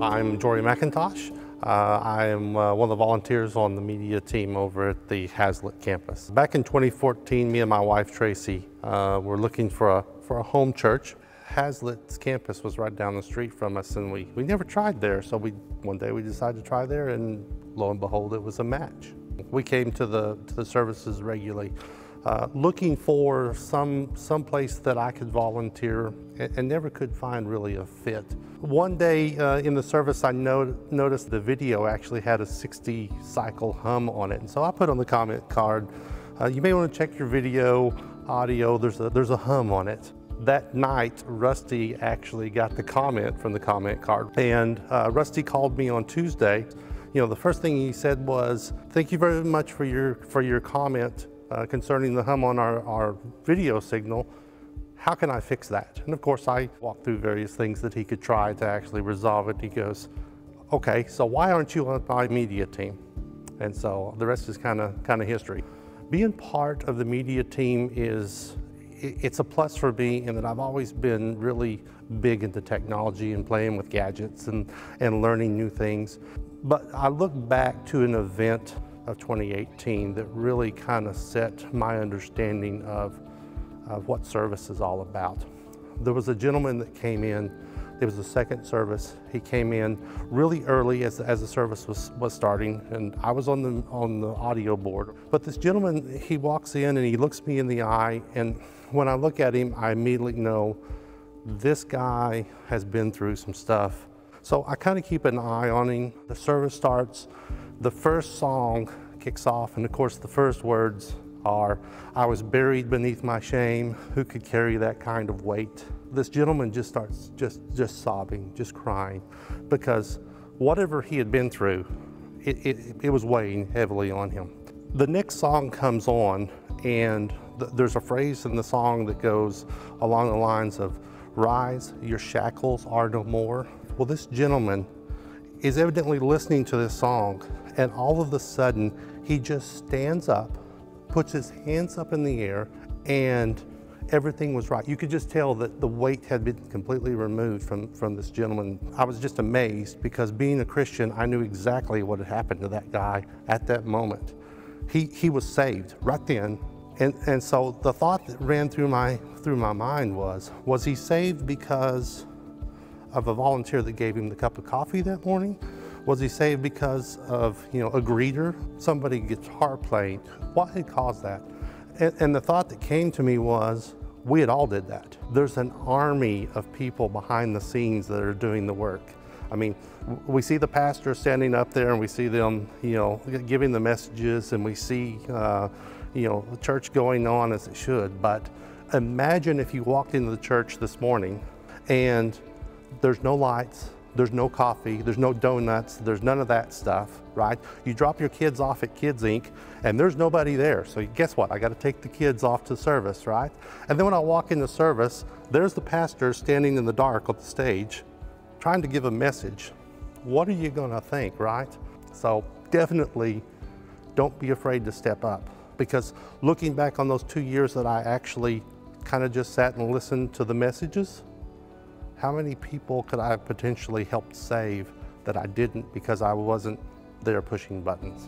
I'm Jory McIntosh. I am one of the volunteers on the media team over at the Hazlitt campus. Back in 2014, me and my wife Tracy were looking for a home church. Hazlitt's campus was right down the street from us, and we never tried there, so one day we decided to try there, and lo and behold, it was a match. We came to the services regularly, looking for some place that I could volunteer, and never could find really a fit. One day in the service, I noticed the video actually had a 60 cycle hum on it, and so I put on the comment card, you may want to check your video audio, there's a hum on it. That night, Rusty actually got the comment from the comment card, and Rusty called me on Tuesday. You know, the first thing he said was, "Thank you very much for your comment concerning the hum on our video signal. How can I fix that?" And of course, I walked through various things that he could try to actually resolve it. He goes, "Okay, so why aren't you on my media team?" And so the rest is kind of history. Being part of the media team it's a plus for me in that I've always been really big into technology and playing with gadgets and learning new things. But I look back to an event of 2018 that really kind of set my understanding of what service is all about. There was a gentleman that came in. It was the second service. He came in really early as the service was starting, and I was on the audio board. But this gentleman, he walks in and he looks me in the eye, and when I look at him, I immediately know this guy has been through some stuff. So I kind of keep an eye on him. The service starts, the first song kicks off, and of course the first words are, "I was buried beneath my shame, who could carry that kind of weight?" This gentleman just starts just sobbing, just crying, because whatever he had been through, it was weighing heavily on him. The next song comes on, and there's a phrase in the song that goes along the lines of, "Rise, your shackles are no more." Well, this gentleman is evidently listening to this song, and all of a sudden, he just stands up, puts his hands up in the air, and everything was right. You could just tell that the weight had been completely removed from this gentleman. I was just amazed, because being a Christian, I knew exactly what had happened to that guy at that moment. He was saved right then. And so the thought that ran through my mind was he saved because of a volunteer that gave him the cup of coffee that morning? Was he saved because of, a greeter, somebody guitar playing? What had caused that? And the thought that came to me was, we had all did that. There's an army of people behind the scenes that are doing the work. I mean, we see the pastor standing up there, and we see them, giving the messages, and we see, the church going on as it should. But imagine if you walked into the church this morning and there's no lights, there's no coffee, there's no donuts, there's none of that stuff, right? You drop your kids off at Kids Inc. and there's nobody there. So guess what? I got to take the kids off to service, right? And then when I walk into service, there's the pastor standing in the dark on the stage trying to give a message. What are you going to think, right? So definitely don't be afraid to step up, because looking back on those 2 years that I actually kind of just sat and listened to the messages, how many people could I have potentially helped save that I didn't because I wasn't there pushing buttons?